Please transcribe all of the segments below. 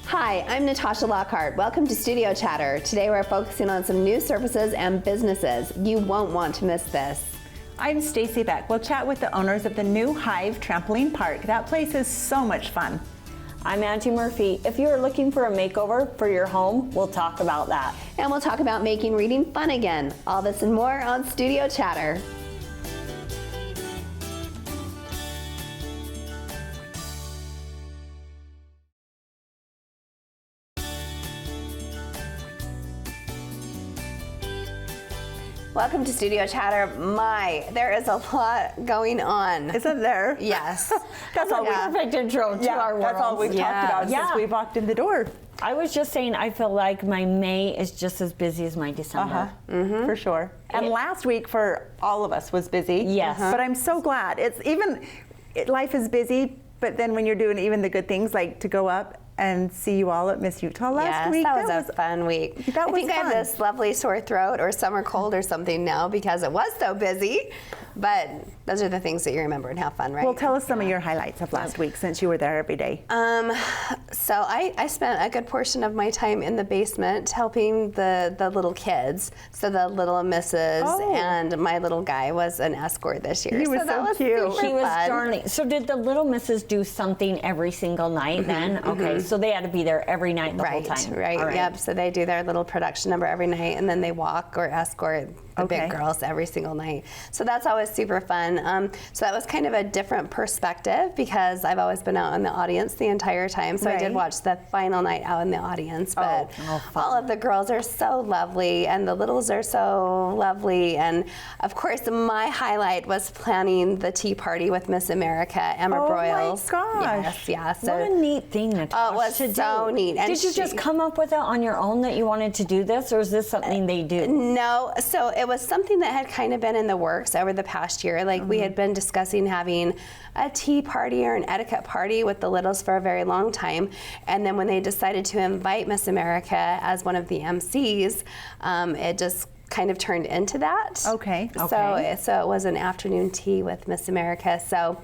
Hi, I'm Natasha Lockhart. Welcome to Studio Chatter. Today we're focusing on some new services and businesses. You won't want to miss this. I'm Stacy Beck. We'll chat with the owners of the new Hive Trampoline Park. That place is so much fun. I'm Angie Murphy. If you are looking for a makeover for your home, we'll talk about that. And we'll talk about making reading fun again. All this and more on Studio Chatter. Welcome to Studio Chatter. There is a lot going on. Isn't there? Yes. That's a perfect intro to our world. That's all we've talked about since we walked in the door. I was just saying, I feel like my May is just as busy as my December. For sure. And last week for all of us was busy. Yes. But I'm so glad. Life is busy, but then when you're doing even the good things, like to go up and see you all at Miss Utah last week. That was a fun week. I think I have this lovely sore throat or summer cold or something now because it was so busy. But those are the things that you remember and have fun, right? Well, tell us some of your highlights of last week since you were there every day. So I spent a good portion of my time in the basement helping the little kids. So the little misses and my little guy was an escort this year. He was so cute. She was darling. So did the little misses do something every single night then? Okay, so they had to be there every night the whole time. Right, yep. So they do their little production number every night and then they walk or escort the big girls every single night. So that's always super fun. So that was kind of a different perspective because I've always been out in the audience the entire time. So I did watch the final night out in the audience, but all of the girls are so lovely and the littles are so lovely. And of course, my highlight was planning the tea party with Miss America, Emma Broyles. Oh my gosh. Yes, yeah. So what a neat thing, Natasha. it was so neat. And did you just come up with it on your own that you wanted to do this, or is this something they do? No, so it was something that had kind of been in the works over the past year. Like we had been discussing having a tea party or an etiquette party with the littles for a very long time. And then when they decided to invite Miss America as one of the MCs, it just kind of turned into that. Okay. So it was an afternoon tea with Miss America. So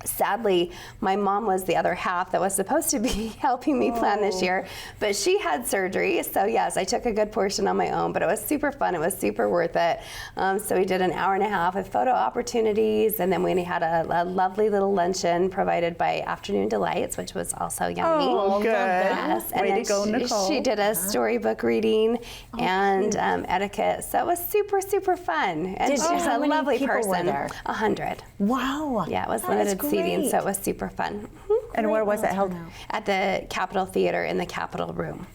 sadly, my mom was the other half that was supposed to be helping me plan this year, but she had surgery. So yes, I took a good portion on my own, but it was super fun. It was super worth it. So we did an hour and a half of photo opportunities, and then we had a lovely little luncheon provided by Afternoon Delights, which was also yummy. Oh, good. Yes. Way to go, Nicole. She did a storybook reading and etiquette. So it was super, super fun. And she's a lovely person. 100. Wow. Yeah, it was limited seating, so it was super fun. And where was it held? At the Capitol Theater in the Capitol Room.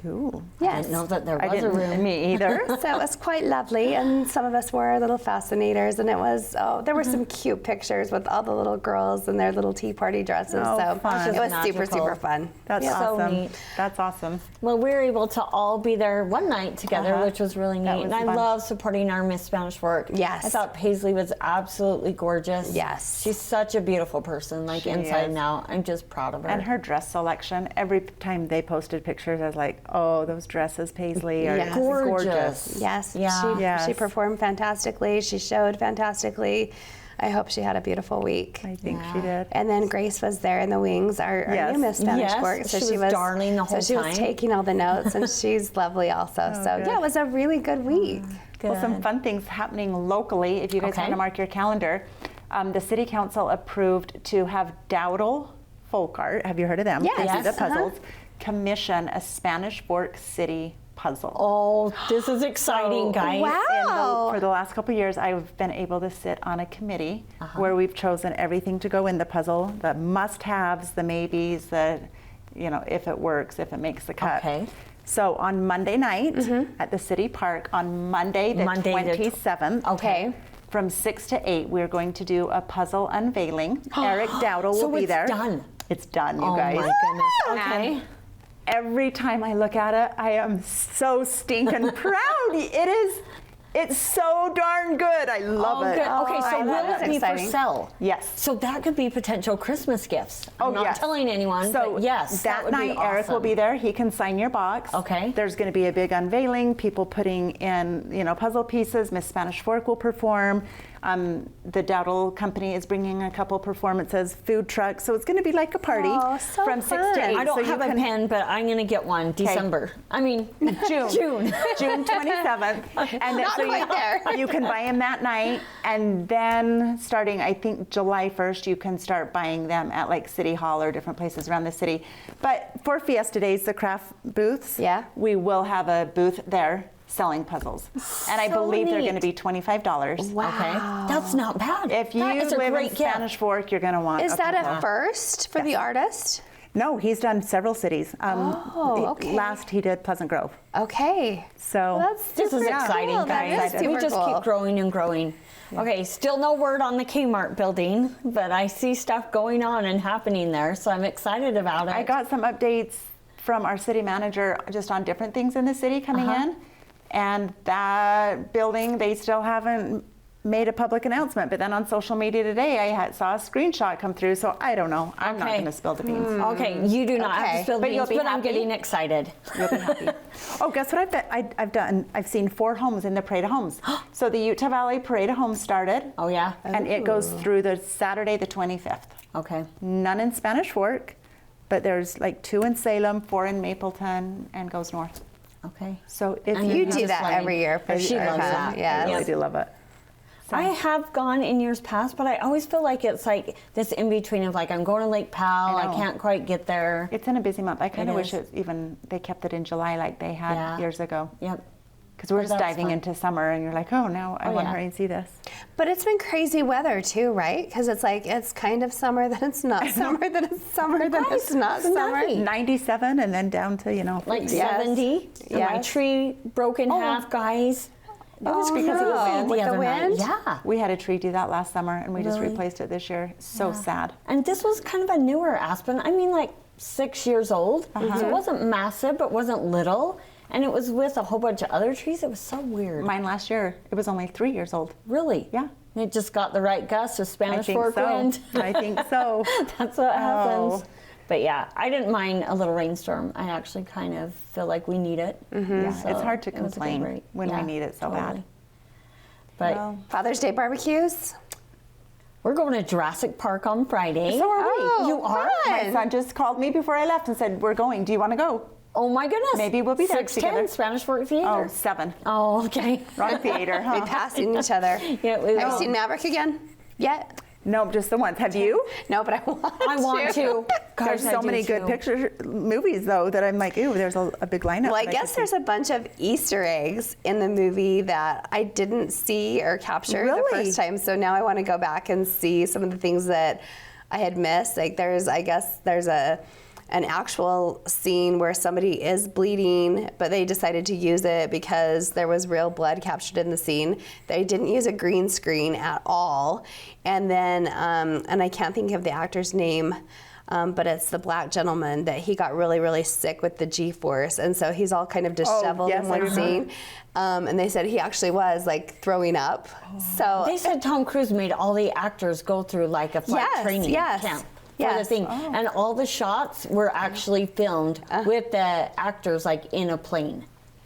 Ooh. Yes. I didn't know that there was a room. Me either. So it was quite lovely, and some of us wore our little fascinators, and it was, there were some cute pictures with all the little girls in their little tea party dresses. So fun. it was super, super fun. That's So awesome. neat. That's awesome. Well, we were able to all be there one night together, which was really neat. And I fun. love supporting our Miss Spanish work. Yes. I thought Paisley was absolutely gorgeous. Yes. She's such a beautiful person, like inside and out. I'm just proud of her. And her dress selection, every time they posted pictures, I was like, oh, those dresses, Paisley, are gorgeous. Yes. Yeah. She performed fantastically. She showed fantastically. I hope she had a beautiful week. I think she did. And then Grace was there in the wings, our new Miss Spanish Court. So she was darling the whole time. So she was taking all the notes, and she's lovely also. Good. Yeah, it was a really good week. Well, some fun things happening locally. If you guys want to mark your calendar, the City Council approved to have Dowdle Folk Art. Have you heard of them? Yes. They do the puzzles. Commission a Spanish Fork City puzzle. Oh, this is exciting, guys. Wow. For the last couple of years, I've been able to sit on a committee where we've chosen everything to go in the puzzle, the must-haves, the maybes, the, if it works, if it makes the cut. Okay. So on Monday night at the City Park, on Monday the 27th, from 6 to 8, we're going to do a puzzle unveiling. Eric Dowdle will be there. So it's done. It's done, you guys. Oh my goodness. Okay. Every time I look at it, I am so stinking proud. It's so darn good. I love it. Good. Okay, so will it be for sale? Yes. So that could be potential Christmas gifts. I'm not telling anyone, but yes, that would night be awesome. Eric will be there. He can sign your box. Okay. There's going to be a big unveiling. People putting in, puzzle pieces. Miss Spanish Fork will perform. The Dowdle Company is bringing a couple performances, food trucks, so it's going to be like a party so from 6 to 8. I don't have a pen, but I'm going to get one December. I mean, June. June 27th. And Not quite there. You can buy them that night, and then starting, I think, July 1st, you can start buying them at like City Hall or different places around the city. But for Fiesta Days, the craft booths, we will have a booth there selling puzzles. And I believe they're going to be $25. Wow. Okay. That's not bad. If you live in Spanish Fork, you're going to want Is that a first for the artist? No, he's done several cities. Okay. Last he did Pleasant Grove. Okay. So this is exciting, cool. guys. That is We super just cool. keep growing and growing. Yeah. Okay, still no word on the Kmart building, but I see stuff going on and happening there, so I'm excited about it. I got some updates from our city manager just on different things in the city coming in. And that building, they still haven't made a public announcement. But then on social media today, I saw a screenshot come through. So I don't know. I'm not going to spill the beans. Okay, you do not have to spill the But you'll beans, be but I'm happy. getting excited. You'll be happy. Oh, guess what I've done? I've seen 4 homes in the Parade of Homes. So the Utah Valley Parade of Homes started. Oh, yeah? And it goes through the Saturday the 25th. Okay. None in Spanish Fork, but there's like 2 in Salem, 4 in Mapleton, and goes north. Okay. So if You do that every year for She sure. loves that. Yeah. I really do love it. I have gone in years past, but I always feel like it's like this in between of like I'm going to Lake Powell, I can't quite get there. It's in a busy month. I kind of wish is. they kept it in July like they had years ago. Yep. Because we're But just that's diving fun. into summer and you're like, oh, now I want to hurry and see this. But it's been crazy weather too, right? Because it's like it's kind of summer, then it's not summer, then it's summer, then it's not summer. 97 and then down to, Like 50. 70. And my tree broke in half, guys. It was because of the wind. With the other night. wind? Yeah. We had a tree do that last summer and we just Really? replaced it this year. So sad. And this was kind of a newer aspen. I mean, like 6 years old. So it wasn't massive, but wasn't little. And it was with a whole bunch of other trees. It was so weird. Mine last year, it was only 3 years old. Really? Yeah. And it just got the right gust of Spanish I think Fork so. wind. I think so. That's what happens. Oh. But yeah, I didn't mind a little rainstorm. I actually kind of feel like we need it. Yeah, So it's hard to it was a good complain break. when we need it so bad. But Well, Father's Day barbecues. we're going to Jurassic Park on Friday. so are we. Oh, You are? My fun. son just called me before I left and said, we're going. Do you want to go? Oh my goodness. Maybe we'll be there 6:10 together. Spanish Fork Oh, Theater. 7. Oh, okay. Wrong theater, We huh? passing each other. Yeah, we Have you will. seen Maverick again? Yet? Nope, just the once. Have you? No, but I want I want to. There's Gosh, I so do many good too. picture movies, though, that I'm like, ooh, there's a big lineup. Well, I that guess could there's see. a bunch of Easter eggs in the movie that I didn't see or capture the Really? first time. So now I want to go back and see some of the things that I had missed. Like there's an actual scene where somebody is bleeding, but they decided to use it because there was real blood captured in the scene. They didn't use a green screen at all. And then, and I can't think of the actor's name, but it's the black gentleman that he got really, really sick with the G-force. And so he's all kind of disheveled yes, in I one remember. scene. And they said he actually was like throwing up. So They said Tom Cruise made all the actors go through like a flight Yes, training yes, camp. For yes. the thing. And all the shots were actually filmed with the actors like in a plane.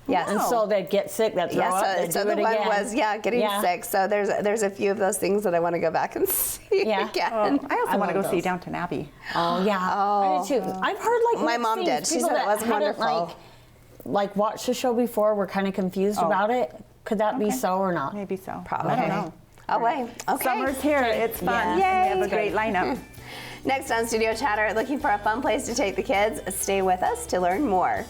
yes. And so they'd get sick, they'd throw up, they'd so do the it one again. was getting sick. So there's a few of those things that I want to go back and see Yeah. again. I also want to love go see those. Downton Abbey. Oh yeah, I do too. I've heard like My mixed mom things. did. She People said it that was hadn't, wonderful. Like watched the show before were kind of confused about it. Could that be Okay. so or not? Maybe so. Probably. I don't know. Oh, wait. Okay. Summer's here. It's fun. Yeah. And we have a Yay. great lineup. Next on Studio Chatter, looking for a fun place to take the kids? Stay with us to learn more.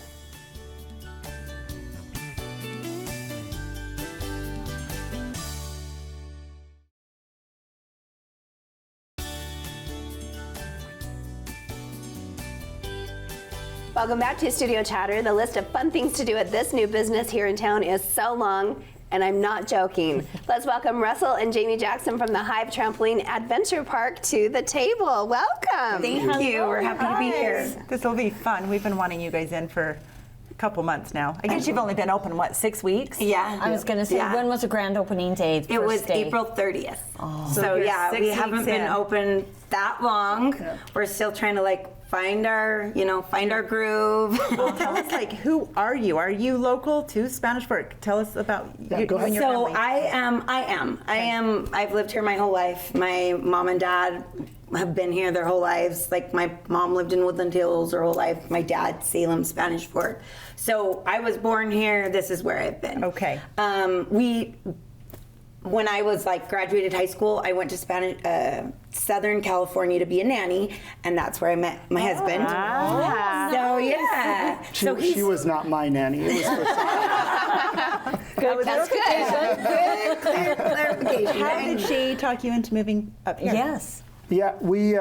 Welcome back to Studio Chatter. The list of fun things to do at this new business here in town is so long, and I'm not joking. Let's welcome Russell and Jamie Jackson from the Hive Trampoline Adventure Park to the table. Welcome. Thank you. We're happy to be here. This will be fun. We've been wanting you guys in for a couple months now. I guess you've only been open, what, 6 weeks? Yeah. I was gonna say, Yeah. when was the grand opening day? It first was day? April 30th. So So you're yeah, 6 we weeks haven't been in. open that long. We're still trying to like find our groove. Well, tell us, like, who are you? Are you local to Spanish Fork? Tell us about you go ahead. and your So family. I am. I've lived here my whole life. My mom and dad have been here their whole lives. Like my mom lived in Woodland Hills her whole life. My dad, Salem, Spanish Fork. So I was born here. This is where I've been. Okay. When I was graduated high school, I went to Southern California to be a nanny, and that's where I met my husband. So yeah. She was not my nanny. It was for Good clarification. Good clarification. How did she talk you into moving up here? Yes. Yeah, we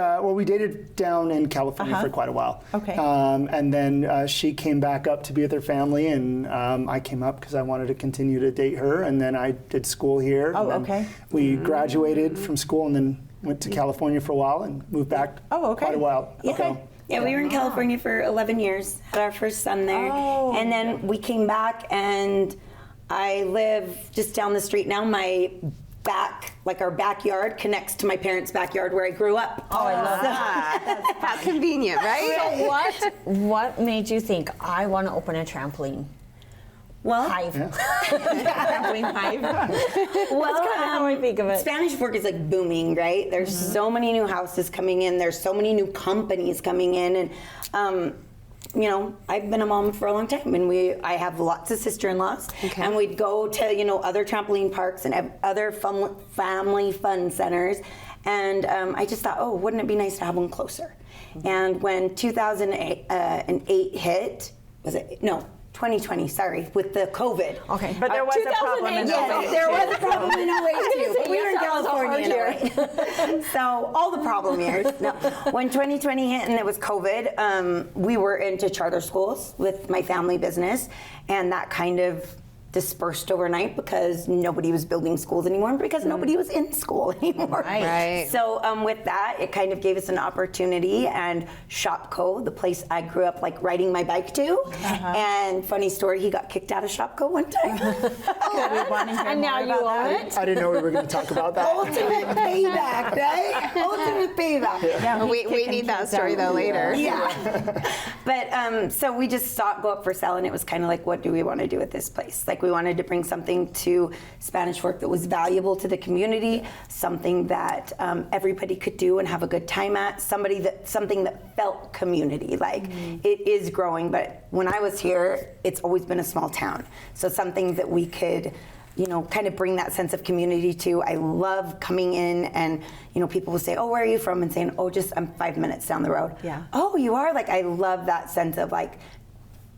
dated down in California for quite a while. Okay. And then she came back up to be with her family, and I came up because I wanted to continue to date her. And then I did school here. Oh, and then okay. We graduated from school and then went to California for a while and moved back. Oh, okay. Quite a while. Yeah. ago. Yeah, we were in California for 11 years, had our first son there. Oh. And then we came back, and I live just down the street now. My our backyard connects to my parents' backyard where I grew up. Oh, I love that. How convenient, right? So what made you think I want to open a trampoline Well, hive? Trampoline Hive. well, That's kind of how I think of it. Spanish Fork is booming, right? There's so many new houses coming in. There's so many new companies coming in, and I've been a mom for a long time, and I have lots of sister-in-laws, and we'd go to other trampoline parks and other family fun centers, and I just thought, oh, wouldn't it be nice to have one closer? And when 2008 hit, 2020, sorry, with the COVID. Okay, but there was a problem in 2008. Yes, there was a problem in 08 too. But we were in California in 08. So all the problem years. No. When 2020 hit and it was COVID, we were into charter schools with my family business, and that kind of dispersed overnight because nobody was building schools anymore, because nobody was in school anymore. Right. So with that, it kind of gave us an opportunity, and Shopko, the place I grew up riding my bike to, and funny story, he got kicked out of Shopko one time. And now you own it? I didn't know we were going to talk about that. Ultimate payback, right? Ultimate payback. Yeah, We need that story though later. Yeah. But so we just saw it go up for sale, and it was kind of like, what do we want to do with this place? We wanted to bring something to Spanish Fork that was valuable to the community, something that everybody could do and have a good time at, something that felt community. It is growing, but when I was here, it's always been a small town. So something that we could kind of bring that sense of community to. I love coming in and, people will say, oh, where are you from? And saying, oh, I'm 5 minutes down the road. Yeah. Oh, you are? I love that sense of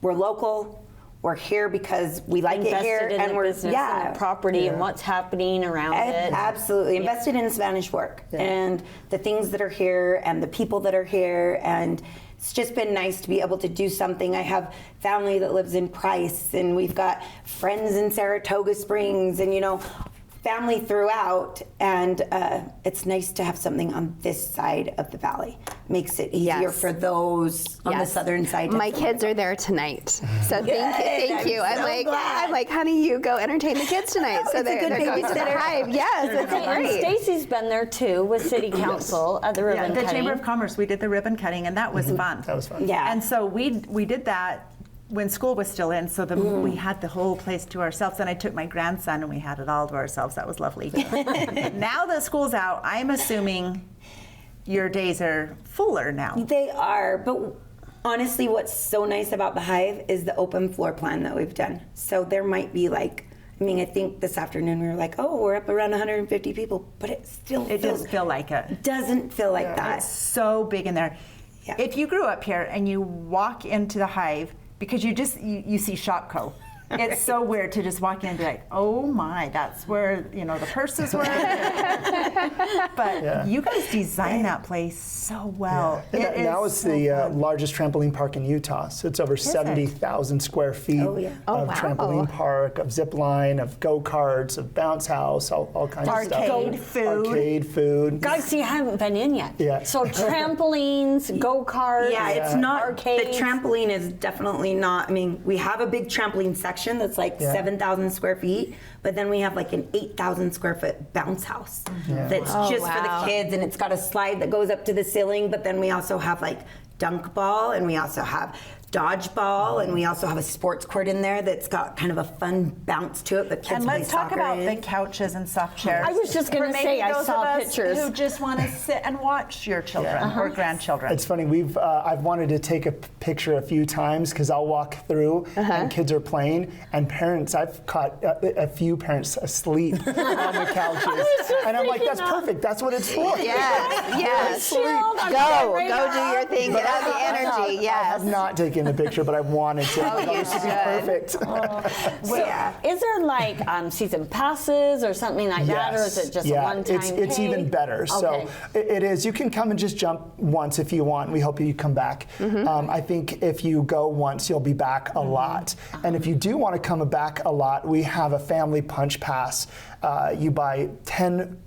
we're local, we're here because we like it here. Invested in And the we're, business and the property and what's happening around it. Absolutely. Invested in Spanish Fork and the things that are here and the people that are here, and it's just been nice to be able to do something. I have family that lives in Price, and we've got friends in Saratoga Springs, and family throughout, and it's nice to have something on this side of the valley. Makes it easier for those on the southern side. My kids are there tonight, so thank you. I'm like, honey, you go entertain the kids tonight. So they're going to the Hive. Yes, it's And great. Stacy's been there too with City Council at the ribbon the cutting. Chamber of Commerce, we did the ribbon cutting, and that was fun. That was fun. Yeah. And so we did that when school was still in, so we had the whole place to ourselves, and I took my grandson and we had it all to ourselves. That was lovely. Now that school's out, I'm assuming your days are fuller now. They are, but honestly, what's so nice about the Hive is the open floor plan that we've done. So there might be I think this afternoon we were we're up around 150 people, but it doesn't feel like it. Doesn't feel like that. It's so big in there. Yeah. If you grew up here and you walk into the Hive, because you see Shopko, it's so weird to just walk in and be like, oh my, that's where the purses were. But you guys designed that place so well. Yeah. Now it's the largest trampoline park in Utah. So it's over 70,000 square feet of trampoline park, of zip line, of go-karts, of bounce house, all kinds of stuff. Arcade food. Guys, you haven't been in yet. Yeah. So trampolines, go-karts, Yeah, it's not, arcades. the trampoline is definitely not, we have a big trampoline section that's 7,000 square feet, but then we have an 8,000 square foot bounce house that's just for the kids, and it's got a slide that goes up to the ceiling, but then we also have dunk ball, and we also have dodgeball, and we also have a sports court in there that's got kind of a fun bounce to it. The kids And play let's talk soccer about in. the couches and soft chairs. I was just going to For say, maybe I those saw of us pictures. who just want to sit and watch your children or grandchildren. It's funny, I've wanted to take a picture a few times because I'll walk through and kids are playing, and parents, I've caught a few parents asleep on the couches. And I'm like, that's perfect, that's what it's for. Yes. Chilled, I'm Go ready to do your thing. Get out the energy. I Yes. have not taken a picture, but I wanted to. Oh, you This would be should. perfect. Is there like season passes or something like that, or is it just a one-time it's pay? even better. So it is. You can come and just jump once if you want. We hope you come back. I think if you go once, you'll be back a lot. And if you do want to come back a lot, we have a family punch pass. You buy 10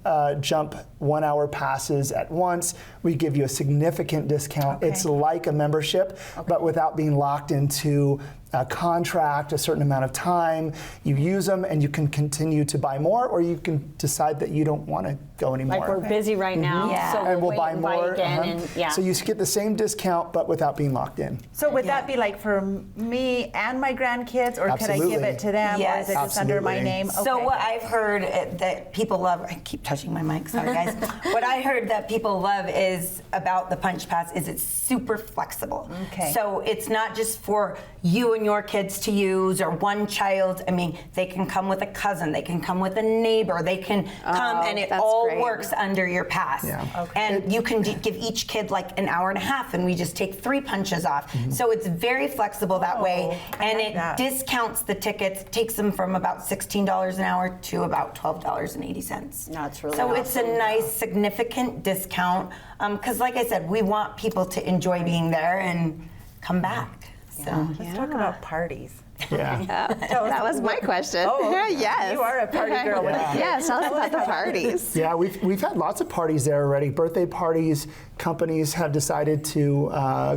jump 1 hour passes at once. We give you a significant discount. It's like a membership, but without being locked into a contract, a certain amount of time. You use them and you can continue to buy more, or you can decide that you don't want to go anymore. Like we're busy right now, so and we'll wait buy and more. again, and So you get the same discount, but without being locked in. So would that be like for me and my grandkids, or could I give Absolutely. it to them, or is it just under my Absolutely. name? So what I've heard that people love, I keep touching my mic, sorry guys. What I heard that people love is about the Punch Pass is it's super flexible. Okay. So it's not just for you and your kids to use or one child. I mean, they can come with a cousin, they can come with a neighbor, they can come, and it that's all great. works under your pass. Yeah. And you can give each kid like an hour and a half, and we just take 3 punches off. So it's very flexible that way, and like it that. discounts the tickets, takes them from about $16 an hour to about $12.80. That's really So it's a awesome. nice, significant discount, because like I said, we want people to enjoy being there and come back. So. Let's talk about parties. Yeah. That was my question. Oh, yes. You are a party girl. Yes, tell us about the parties. Yeah, we've had lots of parties there already. Birthday parties. Companies have decided to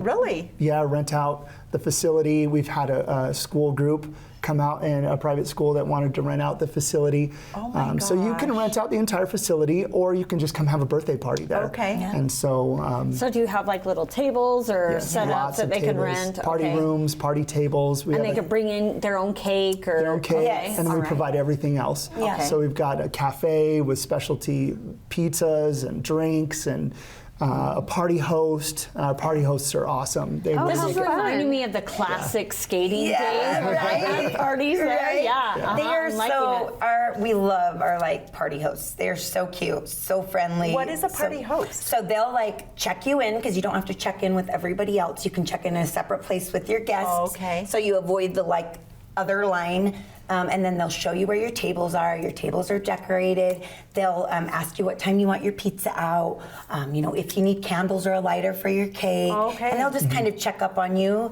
Really? rent out the facility. We've had a school group come out, and a private school that wanted to rent out the facility. Oh my So you can rent out the entire facility, or you can just come have a birthday party there. Okay. Yeah. And so. So do you have like little tables or yes, setups lots that of they can tables, rent? party Okay. rooms, party tables. We And have they a- could bring in their own cake or their own cake, Yes. and then we All right. provide everything else. Yeah. So we've got a cafe with specialty pizzas and drinks, and a party host. Party hosts are awesome. They really This is make it- reminding me of the classic skating days. Yeah, right? Parties there, Right? yeah. They are I'm liking so, it. we love our like party hosts. They're so cute, so friendly. What is a party host? So they'll like check you in, because you don't have to check in with everybody else. You can check in a separate place with your guests. Oh, okay. So you avoid the like other line. And then they'll show you where your tables are. Your tables are decorated. They'll ask you what time you want your pizza out. If you need candles or a lighter for your cake. Okay. And they'll just kind of check up on you.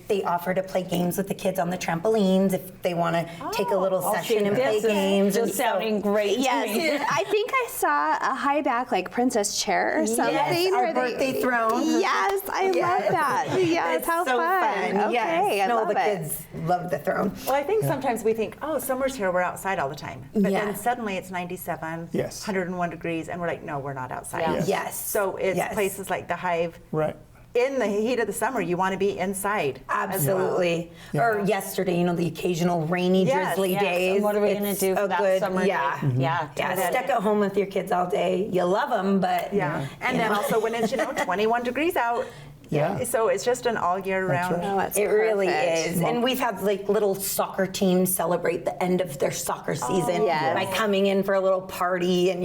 They offer to play games with the kids on the trampolines if they want to take a little session and play This is games. just And so- sounding great to Yes, me. I think I saw a high back like princess chair or something. Yes, our where they- birthday throne. Yes, I love that. Yes, It's how so fun. Okay, Yes. I No, love the it. kids love the throne. Well, I think sometimes we think, oh, summer's here, we're outside all the time. But Yeah. then suddenly it's 97, Yes. 101 degrees, and we're like, no, we're not outside. Yeah. Yes. Yes. So it's Yes. places like the Hive. Right. In the heat of the summer, you want to be inside. Absolutely. Yeah. Or yesterday, the occasional rainy, Yes, drizzly Yes, days. and what are we going to It's do for a that good, summer yeah. day? Yeah, Yeah, totally. stuck at home with your kids all day. You love them, but Yeah. And you then know. also when it's, 21 degrees out. Yeah. So it's just an all year round. right. Oh, it's It really perfect. is. And we've had like little soccer teams celebrate the end of their soccer season yes. by coming in for a little party, and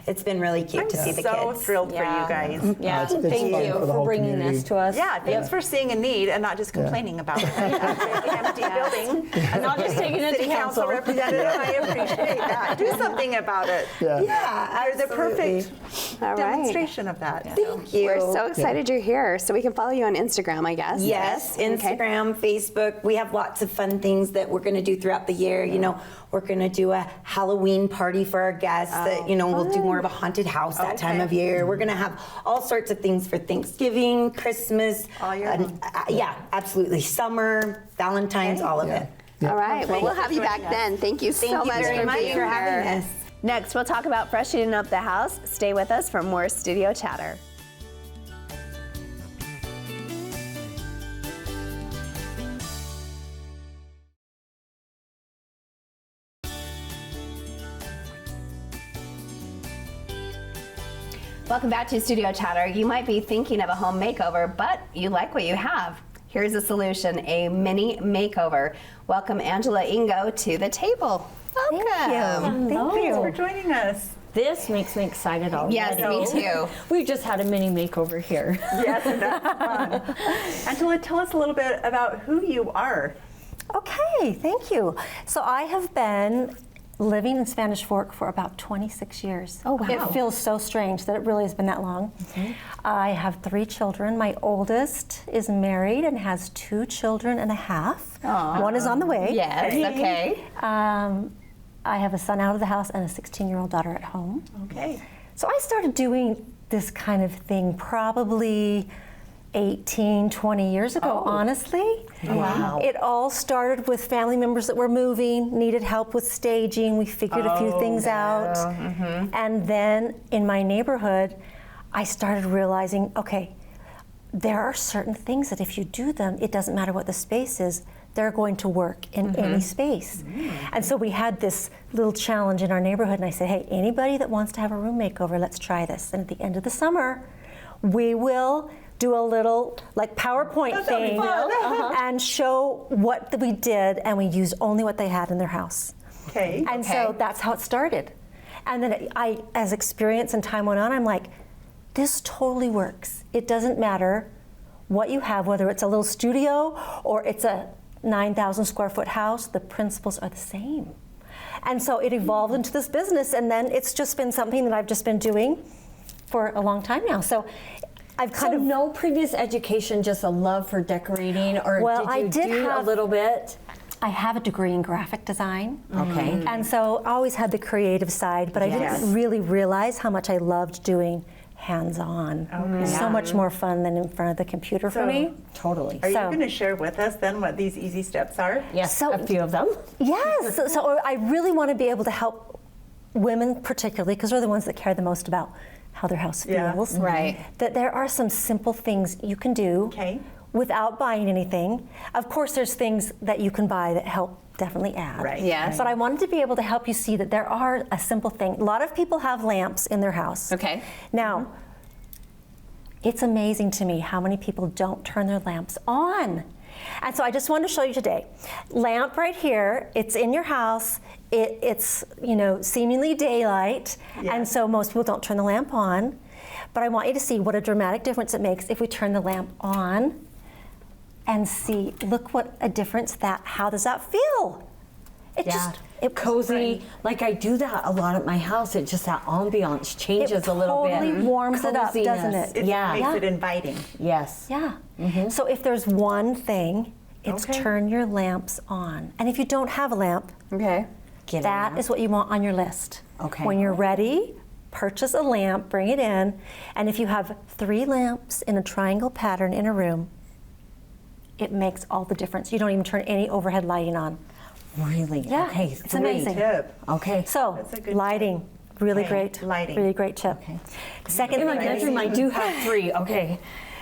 it's been really cute to see the so kids. thrlled for you guys. Yeah, It's thank fun you for the for whole bringing community. this to us. Yeah, thanks for seeing a need and not just complaining about it. Empty building. And not just taking it to City council council. representative, I appreciate that. Do something about it. Yeah. Yeah, You're the absolutely. perfect All right. demonstration of that. Thank you. We're so excited you're here. So we can follow you on Instagram, I guess. Yes, Okay. Instagram, Facebook. We have lots of fun things that we're going to do throughout the year. We're going to do a Halloween party for our guests. We'll do more of a haunted house that time of year. We're going to have all sorts of things for Thanksgiving, Christmas. All year long. Yeah, absolutely. Summer, Valentine's, all of it. All right. Well, we'll have you back then. Thank you Thank so you much very for much being for here. having us. Next, we'll talk about freshening up the house. Stay with us for more studio chatter. Welcome back to Studio Chatter. You might be thinking of a home makeover, but you like what you have. Here's a solution, a mini makeover. Welcome Angela Ingo to the table. Welcome. Thank you for joining us. This makes me excited already. Yes, me too. We've just had a mini makeover here. Yes, and that's fun. Angela, tell us a little bit about who you are. Okay, thank you. So I have been living in Spanish Fork for about 26 years. Oh, wow. It feels so strange that it really has been that long. I have 3 children. My oldest is married and has 2 children and a half. Aww. One is on the way. Yes, okay. I have a son out of the house and a 16-year-old daughter at home. Okay. So I started doing this kind of thing probably 18, 20 years ago, honestly. Wow. It all started with family members that were moving, needed help with staging. We figured a few things out. And then in my neighborhood, I started realizing, okay, there are certain things that if you do them, it doesn't matter what the space is, they're going to work in any space. And so we had this little challenge in our neighborhood, and I said, hey, anybody that wants to have a room makeover, let's try this. And at the end of the summer, we will do a little like PowerPoint thing and show what we did, and we used only what they had in their house. Okay. And so that's how it started. And then I, as experience and time went on, I'm like, this totally works. It doesn't matter what you have, whether it's a little studio or it's a 9,000 square foot house, the principles are the same. And so it evolved into this business, and then it's just been something that I've just been doing for a long time now. So I've kind of no previous education, just a love for decorating, or did you do a little bit? I have a degree in graphic design. Okay. And so I always had the creative side, but I didn't really realize how much I loved doing hands-on. So much more fun than in front of the computer for me. Totally. Are you going to share with us then what these easy steps are? Yes, a few of them. Yes. So I really want to be able to help women particularly, because they're the ones that care the most about how their house feels. Right. That there are some simple things you can do without buying anything. Of course, there's things that you can buy that help definitely add. Right. Yes. But I wanted to be able to help you see that there are a simple thing. A lot of people have lamps in their house. Okay. Now, it's amazing to me how many people don't turn their lamps on. And so I just wanted to show you today. Lamp right here, it's in your house. It's seemingly daylight, and so most people don't turn the lamp on. But I want you to see what a dramatic difference it makes if we turn the lamp on and see, look what a difference how does that feel? It cozy. Like I do that a lot at my house. It just, that ambiance changes a little bit. It totally warms it up, doesn't it? It makes it inviting. Yes. Yeah. So if there's one thing, it's turn your lamps on. And if you don't have a lamp, that is what you want on your list. Okay. When you're ready, purchase a lamp, bring it in, and if you have 3 lamps in a triangle pattern in a room, it makes all the difference. You don't even turn any overhead lighting on. Really? Yeah, Okay. it's amazing. Tip. Okay. So, That's a good lighting, really great. Lighting. Really great tip. Second In my thing bedroom, I do have 3. Okay.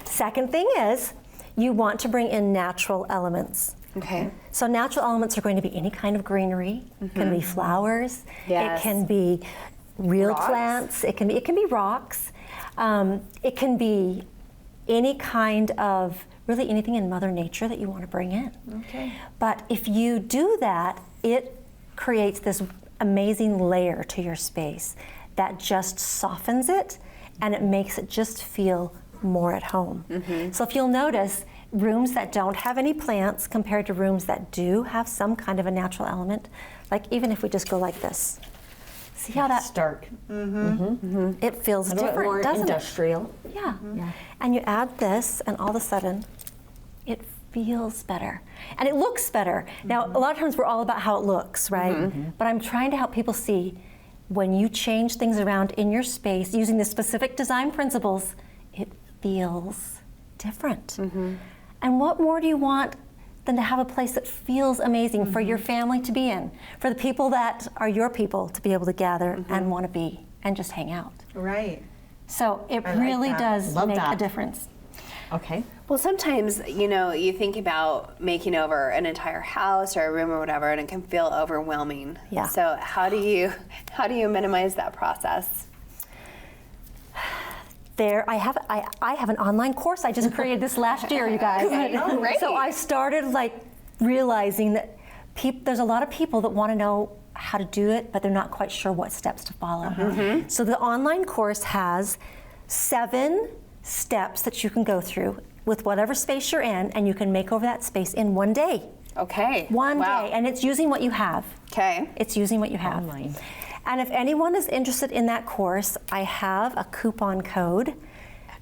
Second thing is, you want to bring in natural elements. Okay. So natural elements are going to be any kind of greenery. It can be flowers. Yes. It can be real Rocks. plants. It can be rocks. It can be any kind of, really anything in Mother Nature that you want to bring in. Okay. But if you do that, it creates this amazing layer to your space that just softens it, and it makes it just feel more at home. So if you'll notice, rooms that don't have any plants compared to rooms that do have some kind of a natural element, like even if we just go like this, see how that's dark. it feels different, more doesn't industrial. it? Yeah. And you add this, and all of a sudden, it feels better. And it looks better. Now, a lot of times we're all about how it looks, right? But I'm trying to help people see when you change things around in your space using the specific design principles, it feels different. And what more do you want than to have a place that feels amazing for your family to be in, for the people that are your people to be able to gather and want to be and just hang out. Right. So it like really that. does Love make that. a difference. Okay. Well, sometimes, you think about making over an entire house or a room or whatever, and it can feel overwhelming. Yeah. So how do you minimize that process? I have an online course I just created this last year, you guys. Oh, great. So I started like realizing that there's a lot of people that want to know how to do it, but they're not quite sure what steps to follow. So the online course has 7 steps that you can go through with whatever space you're in, and you can make over that space in one day. Okay. One day, and it's using what you have. Okay. It's using what you have. Online. And if anyone is interested in that course, I have a coupon code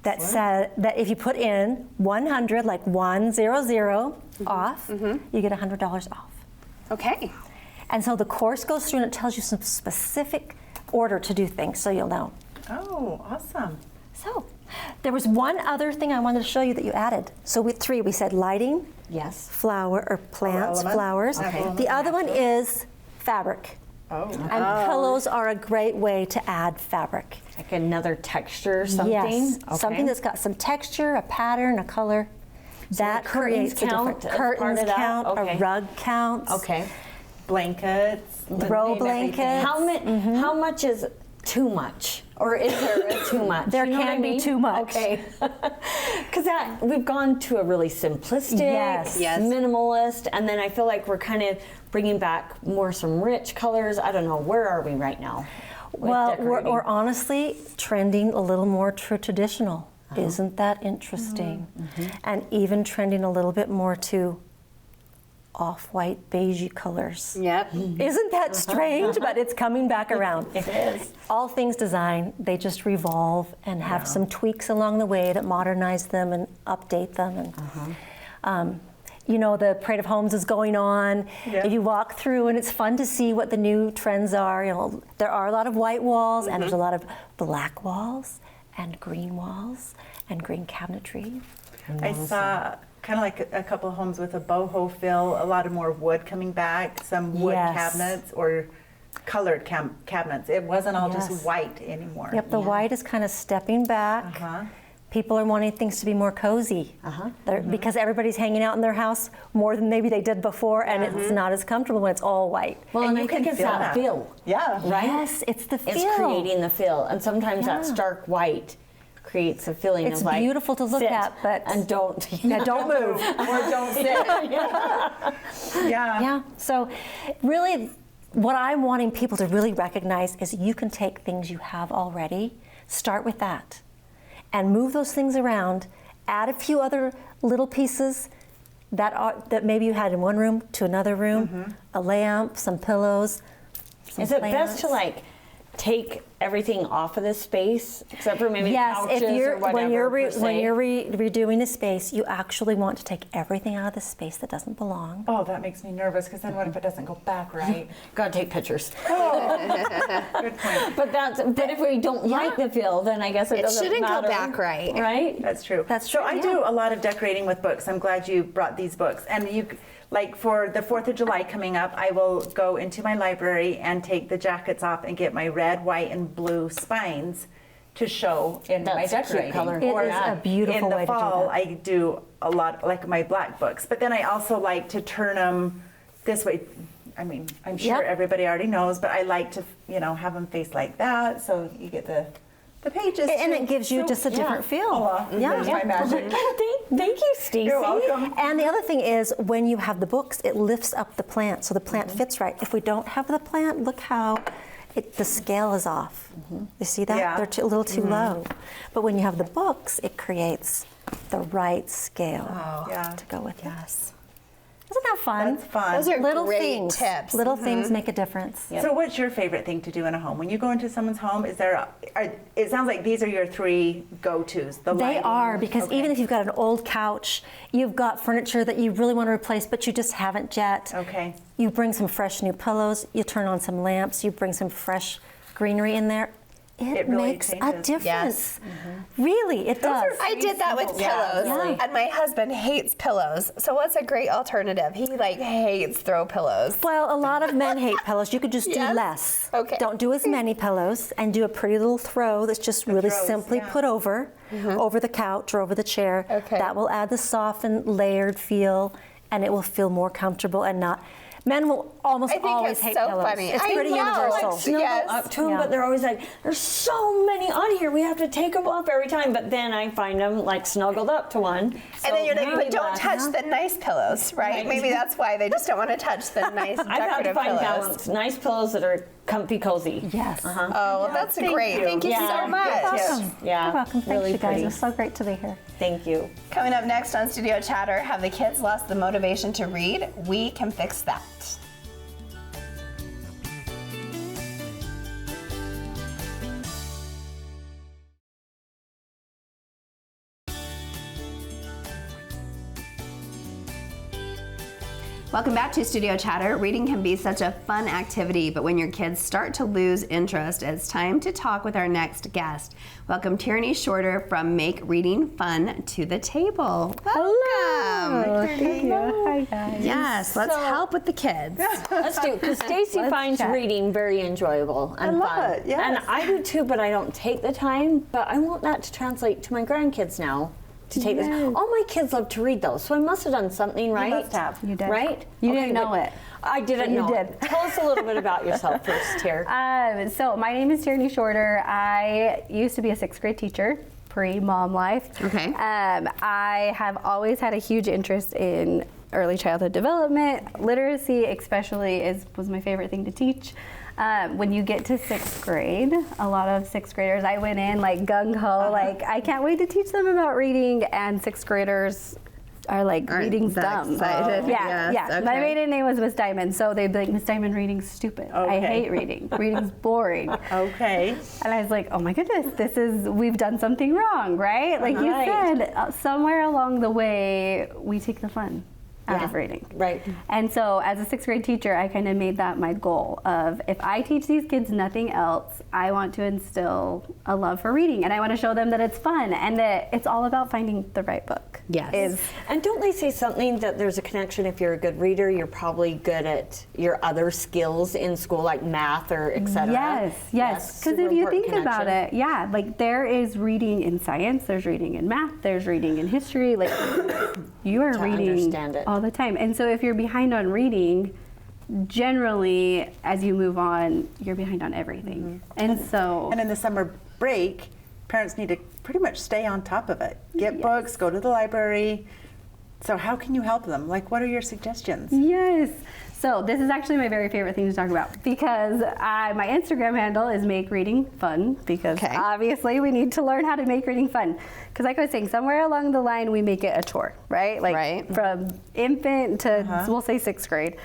that says that if you put in 100, like 100 off, you get $100 off. Okay. And so the course goes through and it tells you some specific order to do things, so you'll know. Oh, awesome. So there was one other thing I wanted to show you that you added. So with 3, we said lighting, Yes. flower or plants, elements. flowers. Okay. The other one is fabric. Oh. And pillows are a great way to add fabric. Like another texture, something. Yes, Okay. something that's got some texture, a pattern, a color. That curtains creates a count different as part curtains of that? count, Okay. a rug counts. Okay. Blankets. Throw name everything. blankets. How much is too much, or is there a too much? There You know what can I be mean? too much. Okay, because we've gone to a really simplistic, Yes. Yes. minimalist, and then I feel like we're kind of bringing back some rich colors. I don't know, where are we right now? with Well, decorating? we're honestly trending a little more traditional. Isn't that interesting? And even trending a little bit more to off-white, beigey colors. Yep. Isn't that strange? But it's coming back around. It is. All things design, they just revolve and have some tweaks along the way that modernize them and update them. And you know, the Parade of Homes is going on. Yeah. If you walk through, and it's fun to see what the new trends are. You know, there are a lot of white walls, and there's a lot of black walls, and green walls, and green cabinetry. I saw kind of like a couple of homes with a boho feel, a lot of more wood coming back, some wood Yes. cabinets or colored cabinets. It wasn't all Yes. just white anymore. Yep, the white is kind of stepping back. Uh-huh. People are wanting things to be more cozy because everybody's hanging out in their house more than maybe they did before, and it's not as comfortable when it's all white. Well, and I you think can it's feel that that. feel, Yeah. right? Yes, it's the feel. It's creating the feel, and sometimes that Yeah. stark white creates a feeling It's of like beautiful to look sit at, but and don't don't move. Or don't sit. Yeah. Yeah. So, really, what I'm wanting people to really recognize is you can take things you have already, start with that, and move those things around. Add a few other little pieces that maybe you had in one room to another room, a lamp, some pillows. Some Is it plants. best to like take everything off of this space, except for maybe Yes, couches if you're or whatever? when you're per se? when you're redoing a space, you actually want to take everything out of the space that doesn't belong. Oh, that makes me nervous because then what if it doesn't go back right? Gotta take pictures. Good point. But if we don't like the feel, then I guess it doesn't shouldn't go matter. back right. Right? That's true. That's So true, I yeah. do a lot of decorating with books. I'm glad you brought these books. And you, like for the 4th of July coming up, I will go into my library and take the jackets off and get my red, white, and blue spines to show in my That's a cute decorating. color. It is a beautiful in the way to do fall, that. I do a lot, like my black books. But then I also like to turn them this way. I mean, I'm sure Yep. everybody already knows, but I like to, have them face like that, so you get the pages. And too. it gives you So- just a different feel. Oh, there's my magic. Thank you, Stacey. You're welcome. And the other thing is, when you have the books, it lifts up the plant, so the plant fits right. If we don't have the plant, look how the scale is off. You see that? Yeah. They're a little too low. But when you have the books, it creates the right scale Yeah. to go with it. Isn't that fun? That's fun. Those are Little great things. tips. Little things make a difference. So what's your favorite thing to do in a home? When you go into someone's home, it sounds like these are your 3 go-tos. The They lighting. are, because Okay. even if you've got an old couch, you've got furniture that you really want to replace, but you just haven't yet. Okay. You bring some fresh new pillows, you turn on some lamps, you bring some fresh greenery in there. It really makes a changes. difference. Really, it does. I did that with pillows, Yeah. and my husband hates pillows. So what's a great alternative? He hates throw pillows. Well, a lot of men hate pillows. You could just do Yes? less. Okay. Don't do as many pillows, and do a pretty little throw that's just really throws, simply yeah. put over the couch or over the chair. Okay. That will add the softened, layered feel, and it will feel more comfortable and not. Men will almost I think always it's hate so pillows. funny. It's I pretty know. universal. Like, Snuggle Yes. up to them, Yeah. but they're always like, there's so many on here, we have to take them off every time. But then I find them like snuggled up to one. And then you're like, So but don't less. touch the nice pillows, right? Maybe that's why they just don't want to touch the nice I've had to decorative find pillows. balance, nice pillows that are comfy, cozy. Yes. Oh, well, that's great. Thank you Yeah. so much. You're Welcome. Yeah, You're welcome. Thanks, really you guys. pretty. It was so great to be here. Thank you. Coming up next on Studio Chatter, have the kids lost the motivation to read? We can fix that. Welcome back to Studio Chatter. Reading can be such a fun activity, but when your kids start to lose interest, it's time to talk with our next guest. Welcome Tierney Shorter from Make Reading Fun to the table. Welcome. Thank you. Hi, guys. Yes, let's help with the kids. Let's do, because Stacy finds chat. reading very enjoyable and fun. it, yes. And I do too, but I don't take the time. But I want that to translate to my grandkids now. To take this. All my kids love to read though, so I must have done something right. must have. You did. Right? You didn't know but it. I didn't You know did. it. Tell us a little bit about yourself first here. So my name is Tierney Shorter. I used to be a 6th grade teacher, pre-mom life. Okay. I have always had a huge interest in early childhood development. Literacy especially was my favorite thing to teach. When you get to 6th grade, a lot of 6th graders, I went in like gung-ho, like I can't wait to teach them about reading, and 6th graders are like, reading's dumb. excited. Yeah, Yes, yeah. okay. My maiden name was Miss Diamond, so they'd be like, Miss Diamond, reading's stupid. I Okay. hate reading. Reading's boring. Okay. And I was like, oh my goodness, we've done something wrong, right? Like you said, somewhere along the way, we take the fun out of reading. Right. And so as a 6th grade teacher, I kind of made that my goal of, if I teach these kids nothing else, I want to instill a love for reading, and I want to show them that it's fun and that it's all about finding the right book. Yes. And don't they say something that there's a connection? If you're a good reader, you're probably good at your other skills in school, like math or etc. Yes. Because if you think about it, like there is reading in science, there's reading in math, there's reading in history. Like you are reading understand it. all the time. And so if you're behind on reading, generally as you move on, you're behind on everything. And so And in the summer break, parents need to pretty much stay on top of it. Get books, go to the library. So how can you help them? Like, what are your suggestions? Yes. So this is actually my very favorite thing to talk about, because my Instagram handle is Make Reading Fun, because obviously we need to learn how to make reading fun. Because like I was saying, somewhere along the line we make it a chore, right? Like from infant to we'll say 6th grade,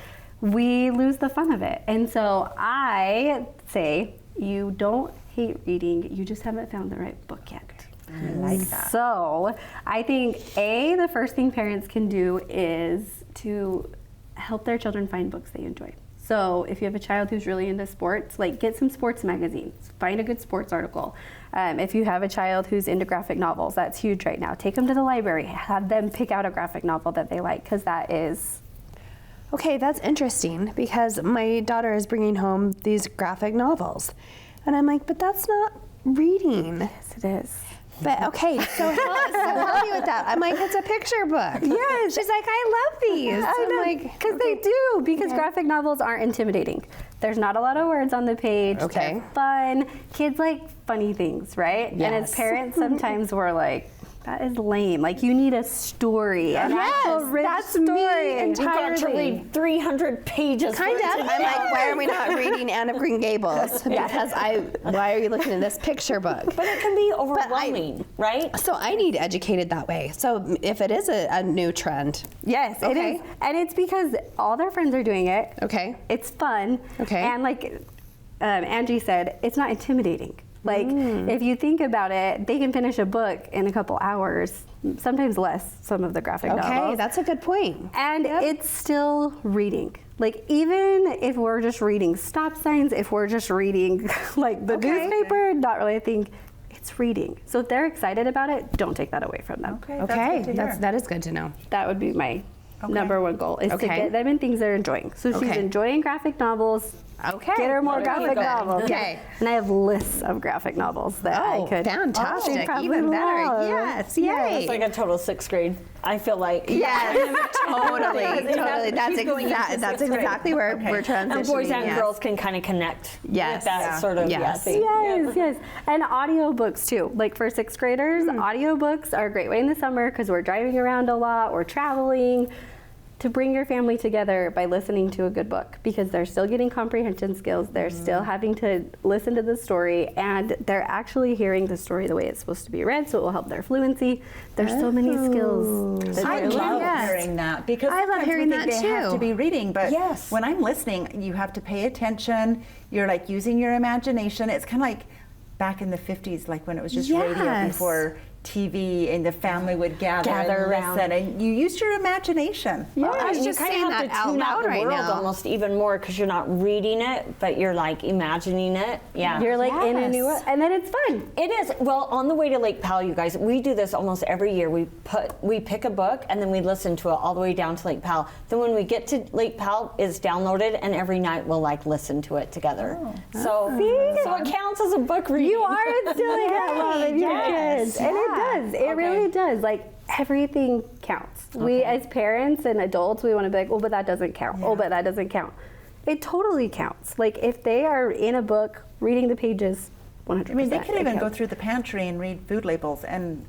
we lose the fun of it. And so I say, you don't hate reading, you just haven't found the right book yet. I like that. So I think the first thing parents can do is to help their children find books they enjoy. So if you have a child who's really into sports, like get some sports magazines, find a good sports article. If you have a child who's into graphic novels, that's huge right now. Take them to the library, have them pick out a graphic novel that they like, because that is... Okay, that's interesting, because my daughter is bringing home these graphic novels. And I'm like, but that's not reading. Yes, it is. But okay, so help me with that. I'm like, it's a picture book. Yes. She's like, I love these. I'm like, because they do, because graphic novels aren't intimidating. There's not a lot of words on the page. Okay. They're fun. Kids like funny things, right? Yes. And as parents, sometimes we're like, that is lame. Like, you need a story. An actual rich story. You've got to read 300 pages. kind of. for it to I'm know. like, why are we not reading Anne of Green Gables? Because why are you looking at this picture book? But it can be overwhelming, right? So I need educated that way. So if it is a new trend. Yes, it Okay. is. And it's because all their friends are doing it. Okay. It's fun. Okay. And like Angie said, it's not intimidating. Like, if you think about it, they can finish a book in a couple hours, sometimes less, some of the graphic novels. Okay, that's a good point. And it's still reading. Like, even if we're just reading stop signs, if we're just reading like the newspaper, not really, I think it's reading. So if they're excited about it, don't take that away from them. Okay, that is good to know. That would be my number one goal, is to Okay. get them in things they're enjoying. So she's Okay. enjoying graphic novels, Okay. Get her more graphic novels. Okay. And I have lists of graphic novels that I could. Fantastic. probably Even better. love. Yes. Yeah, Yay. it's like a total 6th grade. I feel like. Yes, totally. That's, She's going into that's 6th grade. exactly where we're transitioning. And boys and yes. girls can kind of connect Yes. with that sort of Yes. thing. Yes. And audiobooks too. Like for 6th graders, audiobooks are a great way in the summer because we're driving around a lot, we're traveling, to bring your family together by listening to a good book because they're still getting comprehension skills, they're still having to listen to the story, and they're actually hearing the story the way it's supposed to be read, so it will help their fluency. There's so many skills. that I they're love learning. hearing that because I love sometimes hearing we think that they have too. to be reading, but Yes. when I'm listening, you have to pay attention. You're like using your imagination. It's kind of like back in the 50s, like when it was just radio Yes. before TV, and the family would gather and around. listen, and you used your imagination. Yeah, I was and just you kind saying of have that to out tune out loud the right world now. almost even more because you're not reading it, but you're like imagining it. Yeah. You're like in a new world, and then it's fun. It is. Well, on the way to Lake Powell, you guys, we do this almost every year. We pick a book and then we listen to it all the way down to Lake Powell. Then when we get to Lake Powell, it's downloaded, and every night we'll like listen to it together. So it counts as a book reading. You are instilling that love in your kids, and it does. It really does. Like everything counts. We as parents and adults, we want to be like, oh, but that doesn't count. Oh, but that doesn't count. It totally counts. Like if they are in a book reading the pages, 100%. I mean, they could it even go counts. through the pantry and read food labels and.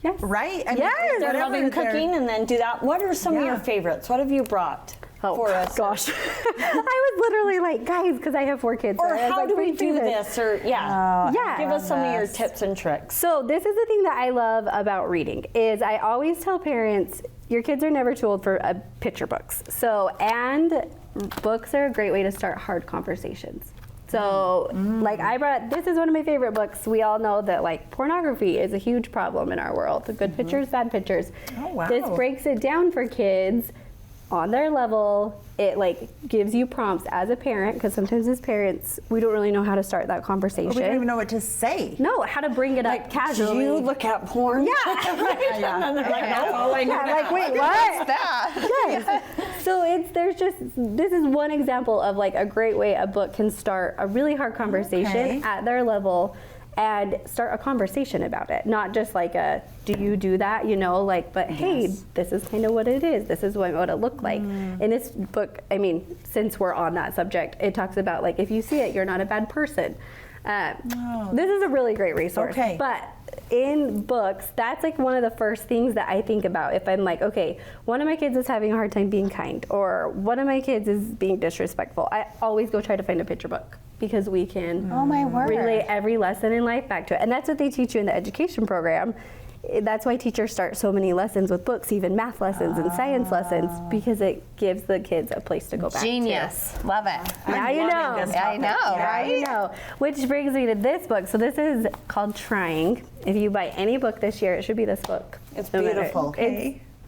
Yes. Right? I mean, Yes. They're whatever loving they're- cooking and then do that. What are some of your favorites? What have you brought for us? Gosh. I was literally like, guys, because I have 4 kids. Or so I was how like, do we "Please do this." this? Or yeah. Yeah. Give us some of your tips and tricks. So this is the thing that I love about reading is I always tell parents, your kids are never too old for picture books. So, and books are a great way to start hard conversations. So, like this is one of my favorite books. We all know that like pornography is a huge problem in our world. The good pictures, bad pictures. Oh, wow. This breaks it down for kids on their level. It like gives you prompts as a parent, because sometimes as parents, we don't really know how to start that conversation. We don't even know what to say. No, how to bring it up casually. Do you look at porn? Yeah. And then they're like, that's all I know. Yeah, like, wait, what? Yes. So this is one example of like a great way a book can start a really hard conversation at their level and start a conversation about it. Not just like do you do that, but hey, this is kind of what it is. This is what it looked like. In this book, I mean, since we're on that subject, it talks about like, if you see it, you're not a bad person. This is a really great resource. Okay. But in books, that's like one of the first things that I think about if I'm like, okay, one of my kids is having a hard time being kind, or one of my kids is being disrespectful. I always go try to find a picture book because we can relate every lesson in life back to it. And that's what they teach you in the education program. That's why teachers start so many lessons with books, even math lessons and science lessons, because it gives the kids a place to go back to. Genius. Love it. Now you know. I know, right? You know. Which brings me to this book. So this is called Trying. If you buy any book this year, it should be this book. It's beautiful.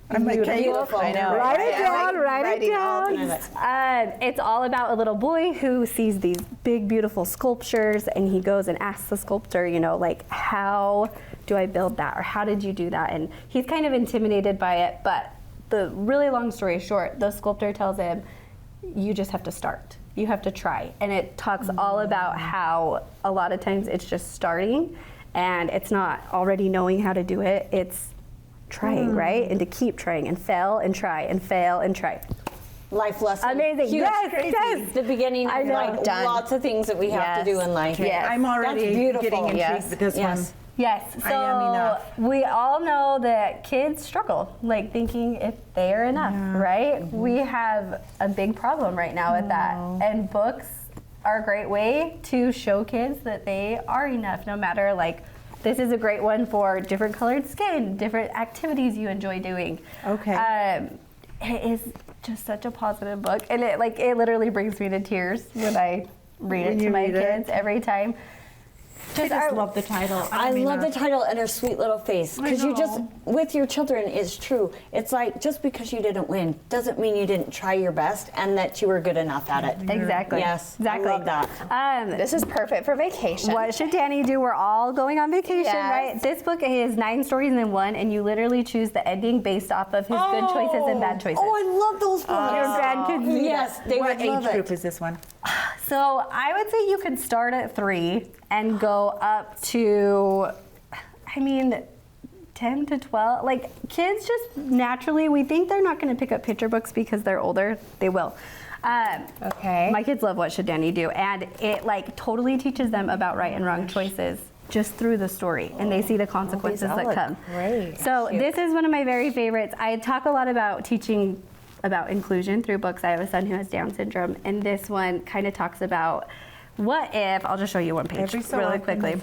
I'm like, Beautiful. I know. Write it right? down, write it Writing all down. It's all about a little boy who sees these big, beautiful sculptures, and he goes and asks the sculptor, like, how do I build that? Or how did you do that? And he's kind of intimidated by it, but the really long story short, the sculptor tells him, you just have to start. You have to try. And it talks all about how a lot of times it's just starting, and it's not already knowing how to do it. It's trying, right? And to keep trying and fail and try and fail and try. Life lesson. Amazing. Huge. Yes. The beginning I of know. like Done. lots of things that we have to do in life. Yes. I'm already That's beautiful. getting intrigued Yes. with this Yes. one. Yes. So I am enough. we all know that kids struggle, like thinking if they are enough, right? We have a big problem right now with that. And books are a great way to show kids that they are enough, no matter like, this is a great one for different colored skin, different activities you enjoy doing. Okay. It is just such a positive book, and it literally brings me to tears when I read it to my kids every time. I just love the title. I love the title and her sweet little face. Because you just, with your children, it's true. It's like, just because you didn't win doesn't mean you didn't try your best and that you were good enough at it. Exactly. Yes. Exactly. I love that. This is perfect for vacation. What should Danny do? We're all going on vacation, Yes. right? This book has 9 stories in one, and you literally choose the ending based off of his good choices and bad choices. Oh, I love those books. Your grandkids. Yes, they What would love age it. group is this one? So I would say you could start at 3 and go up to, 10 to 12. Like, kids just naturally, we think they're not going to pick up picture books because they're older. They will. Okay. My kids love What Should Danny Do? And it like totally teaches them about right and wrong choices just through the story, and they see the consequences that come. Great. So this is one of my very favorites. I talk a lot about teaching about inclusion through books. I have a son who has Down syndrome, and this one kind of talks about what if, I'll just show you one page really quickly.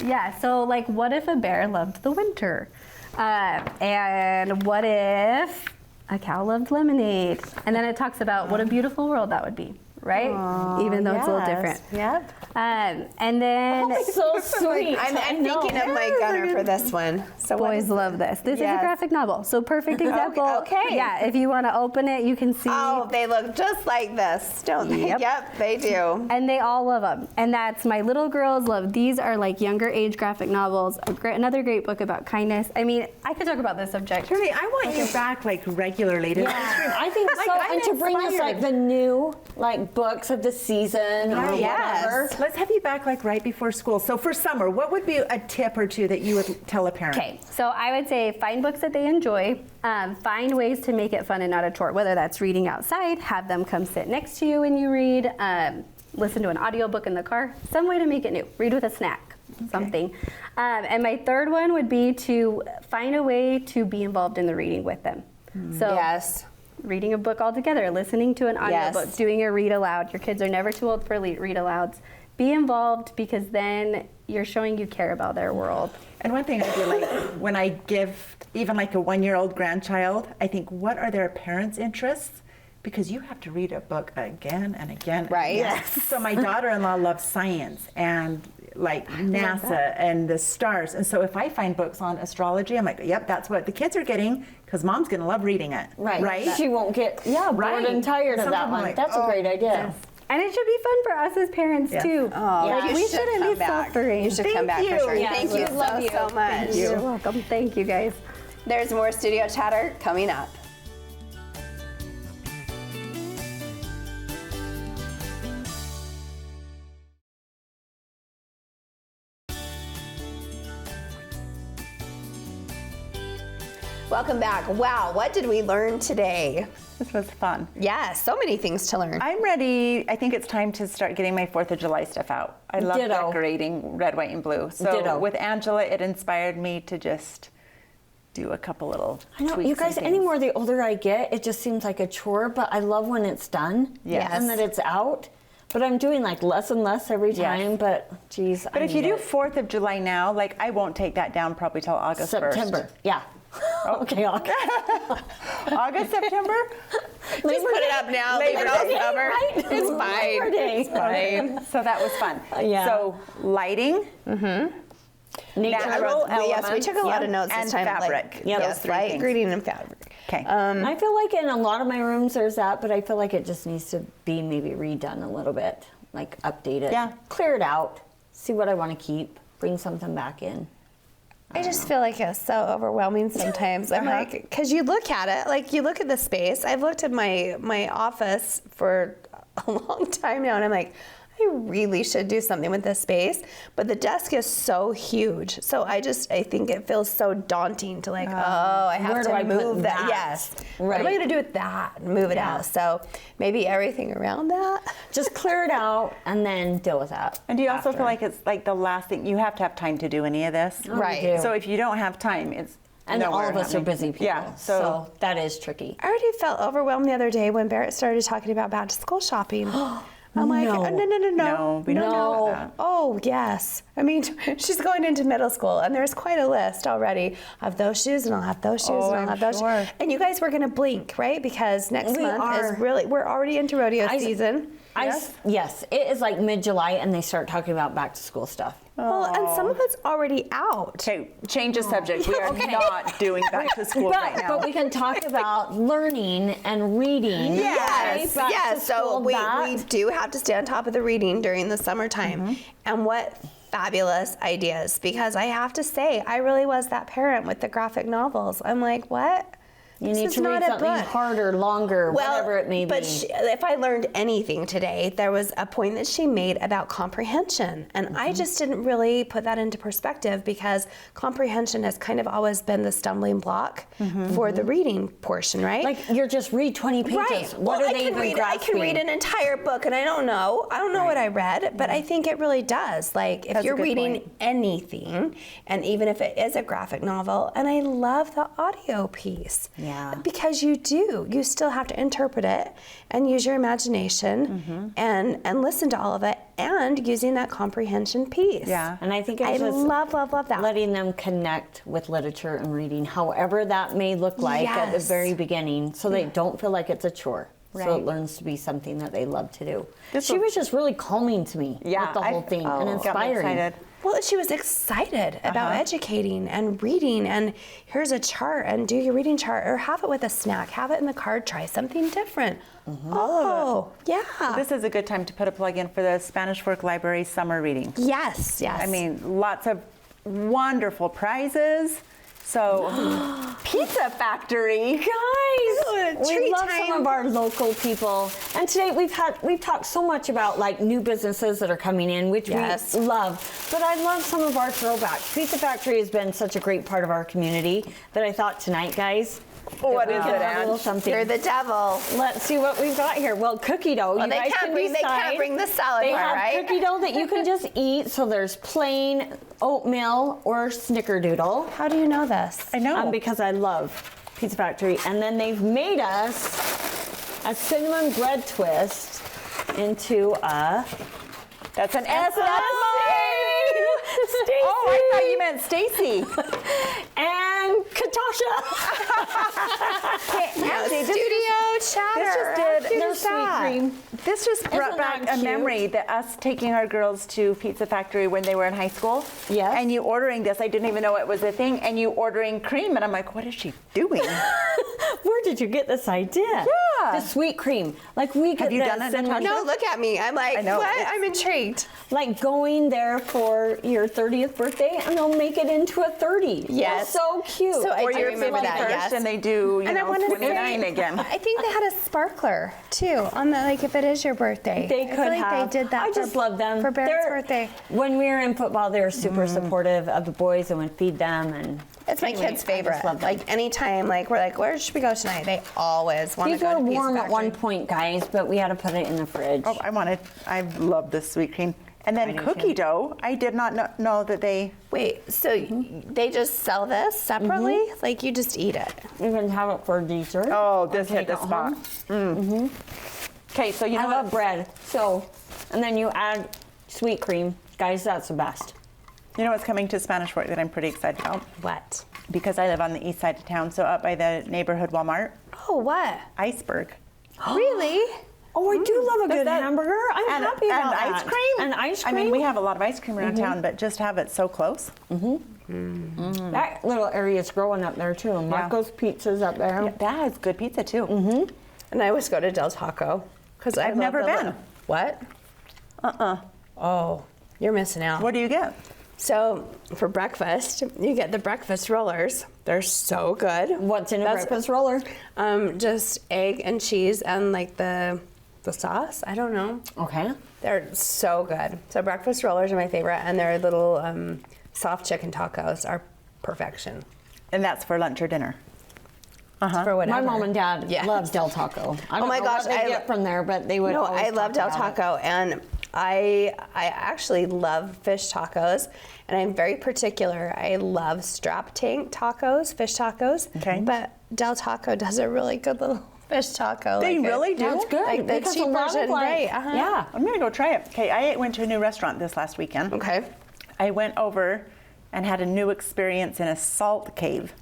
Yeah, so like what if a bear loved the winter? And what if a cow loved lemonade? And then it talks about what a beautiful world that would be, right? Aww, even though it's a little different. Yep. And then So sweet. I'm thinking of my gunner for this one. So boys love this. This is a graphic novel. So perfect example. Okay. Yeah, if you want to open it, you can see. Oh, they look just like this, don't they? Yep, they do. And they all love them. And that's my little girls love. These are like younger age graphic novels. Another great book about kindness. I mean, I could talk about this subject. Shirley, I want you back like regularly to I think so. And to bring us like the new like books of the season or whatever. Let's have you back like right before school. So for summer, what would be a tip or two that you would tell a parent? Okay, so I would say find books that they enjoy. Find ways to make it fun and not a chore, whether that's reading outside, have them come sit next to you when you read, listen to an audiobook in the car, some way to make it new. Read with a snack, something. And my third one would be to find a way to be involved in the reading with them. So reading a book all together, listening to an audiobook, doing a read aloud. Your kids are never too old for read alouds. Be involved, because then you're showing you care about their world. And one thing I do, like when I give even like a 1-year-old grandchild, I think, what are their parents' interests? Because you have to read a book again and again. Right. Yes. So my daughter-in-law loves science and like NASA and the stars. And so if I find books on astrology, I'm like, yep, that's what the kids are getting, because mom's going to love reading it. Right. She won't get bored and tired of that one. like, That's a great idea. And it should be fun for us as parents too. Oh, like, we shouldn't be suffering. You should come back for sure. Yes, Thank you so much. You're welcome. Thank you, guys. There's more studio chatter coming up. Welcome back. Wow, what did we learn today? This was fun. Yeah, so many things to learn. I'm ready. I think it's time to start getting my 4th of July stuff out. I love decorating red, white, and blue. So with Angela, it inspired me to just do a couple little tweaks. You guys, anymore the older I get, it just seems like a chore, but I love when it's done and that it's out. But I'm doing like less and less every time, but geez. But if you do 4th of July now, like I won't take that down probably till August 1st. September, okay, August. August, September? Just put it up now. Leave it all summer. Right? It's fine. It's fine. So that was fun. Yeah. So lighting. Natural elements. Yes, we took a lot of notes and this time. fabric. Like, Yes, light, greeting, and fabric. Okay. I feel like in a lot of my rooms there's that, but I feel like it just needs to be maybe redone a little bit, like update it. Yeah. Clear it out, see what I want to keep, bring something back in. I just feel like it's so overwhelming sometimes. I'm like, because you look at it, like you look at the space. I've looked at my office for a long time now, and I'm like, I really should do something with this space. But the desk is so huge. So I think it feels so daunting to like, I have to move that. Yes. Right. What am I going to do with that? And move it out. So maybe everything around that. Just clear it out and then deal with that. And do you also feel like it's like the last thing, you have to have time to do any of this? Right. We do. So if you don't have time, it's And all of us are busy people. Yeah. So that is tricky. I already felt overwhelmed the other day when Barrett started talking about back to school shopping. I'm like, no, we don't know about that. Oh, yes. I mean, she's going into middle school, and there's quite a list already of those shoes, and I'll have those shoes, and I'll have those shoes. And you guys were going to blink, right? Because next month is really, we're already into rodeo season. Yes, it is like mid-July, and they start talking about back to school stuff. Well, and some of it's already out. Okay, change the subject. We are not doing back to school right now. But we can talk about learning and reading. Yes, right? yes. So we do have to stay on top of the reading during the summertime. And what fabulous ideas, because I have to say, I really was that parent with the graphic novels. I'm like, what? You need to read something harder, longer, whatever it may be. But if I learned anything today, there was a point that she made about comprehension. And I just didn't really put that into perspective because comprehension has kind of always been the stumbling block for the reading portion, right? Like, you're just read 20 pages. Right. What are they even I grasping? can read an entire book and I don't know what I read, but I think it really does. Like, if you're reading anything, and even if it is a graphic novel, and I love the audio piece. Yeah. Because you still have to interpret it and use your imagination and listen to all of it and using that comprehension piece. Yeah. And I think it's just love that. letting them connect with literature and reading, however that may look like at the very beginning, so they don't feel like it's a chore. So it learns to be something that they love to do. She was just really calming to me with the whole thing and inspiring. Well, she was excited about educating and reading, and here's a chart, and do your reading chart, or have it with a snack, have it in the card, try something different. Oh, yeah. This is a good time to put a plug in for the Spanish Work Library summer reading. Yes. I mean, lots of wonderful prizes. So, Pizza Factory. Guys, we love some of our local people. And today we've talked so much about like new businesses that are coming in, which we love. But I love some of our throwbacks. Pizza Factory has been such a great part of our community that I thought tonight, guys, what is it, Ange? You're the devil. Let's see what we've got here. Well, cookie dough. Well, you guys can decide. They can't bring the salad bar, right? They have cookie dough that you can just eat. So there's plain oatmeal or snickerdoodle. How do you know this? I know. Because I love Pizza Factory. And then they've made us a cinnamon bread twist into a... That's an S. Stacy. Oh, I thought you meant Stacy. And Katasha. Studio chatter. This just brought back a memory that us taking our girls to Pizza Factory when they were in high school. Yes. And you ordering this, I didn't even know it was a thing, and you ordering cream, and I'm like, what is she doing? Where did you get this idea? Yeah. The sweet cream. Like we Have you done it, Natasha? No, look at me. I'm like, what? I'm intrigued. Like going there for your 30th birthday and they'll make it into a 30. Yes. It's so cute. So I Or do your remember that, 51st, yes. and they do, And I wanted to 29 say, again. I think they had a sparkler too on the, like, if it is your birthday. They I could feel have. like they did that. I just love them. For Barrett's birthday. When we were in football, they were super supportive of the boys and would feed them. And It's my anyway, kids' I favorite. just love them. Like anytime, like we're like, where should we go tonight? They always want to These go were to Pizza warm at Factory. one point, guys, but we had to put it in the fridge. Oh, I love this sweet cream. And then cookie dough, I did not know that they... Wait, so they just sell this separately? Like you just eat it? You can have it for dessert. Oh, this or hit the take it spot. home. Okay, so you know I love bread. So, and then you add sweet cream. Guys, that's the best. You know what's coming to Spanish Fork that I'm pretty excited about? What? Because I live on the east side of town, so up by the neighborhood Walmart, Oh, what? iceberg. Really? Oh, I do love a good hamburger. I'm and, happy about and that. ice cream. And ice cream. I mean, we have a lot of ice cream around town, but just have it so close. That little area is growing up there too. Marco's Pizza's up there. Yeah, that has good pizza too. And I always go to Del Taco because I've never been. What? Oh, you're missing out. What do you get? So for breakfast, you get the breakfast rollers. They're so good. What's in a breakfast roller? Just egg and cheese and like the sauce. I don't know. Okay. They're so good. So breakfast rollers are my favorite, and their little soft chicken tacos are perfection. And that's for lunch or dinner. For whatever. My mom and dad love Del Taco. I don't my know gosh, what they get from there, but they would. No, always I love talk Del about it. Taco, and I actually love fish tacos, and I'm very particular. I love strap tank tacos, fish tacos. Okay. But Del Taco does a really good little fish taco. They really do? That's good. Like the because cheap a lot version, of like, right? Yeah. I'm gonna go try it. Okay, I went to a new restaurant this last weekend. Okay. I went over and had a new experience in a salt cave.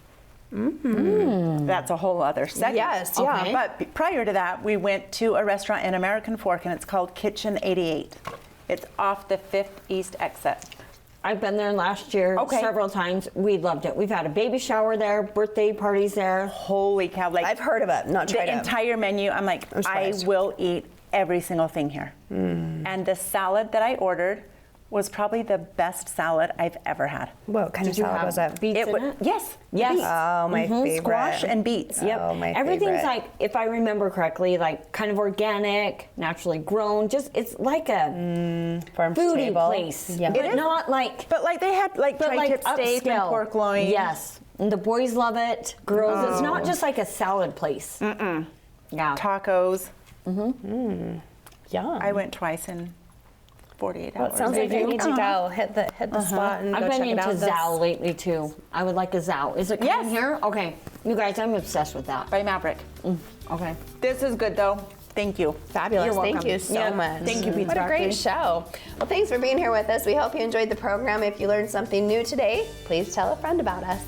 That's a whole other segment. Yes, yeah. Okay. But prior to that, we went to a restaurant in American Fork, and it's called Kitchen 88. It's off the 5th East exit. I've been there last year several times. We loved it. We've had a baby shower there, birthday parties there. Holy cow! Like I've heard of it, not tried the it. entire menu. I'm like, I surprised. will eat every single thing here. And the salad that I ordered was probably the best salad I've ever had. What kind of salad was it? Beets in it? Yes. Yes. Beets. Oh, my favorite. Squash and beets. Yep. Oh, my Everything's favorite. like, if I remember correctly, like kind of organic, naturally grown. Just it's like a Farm to foodie table. place, Yeah. but It is. not like. But like they had like But like tri-tip steak and upscale. pork loin. Yes, and the boys love it. Girls, it's not just like a salad place. Yeah. Tacos. Yum. I went twice in 48 hours. Sounds like you need to go hit the spot and I've go been check it into out. Zao lately too. I would like a Zao. Is it coming here? Okay, you guys, I'm obsessed with that. By Maverick. Okay. This is good though. Thank you. Fabulous. You're Thank welcome. you so Yeah. much. Thank you, Pizza What a great Factory. show. Well, thanks for being here with us. We hope you enjoyed the program. If you learned something new today, please tell a friend about us.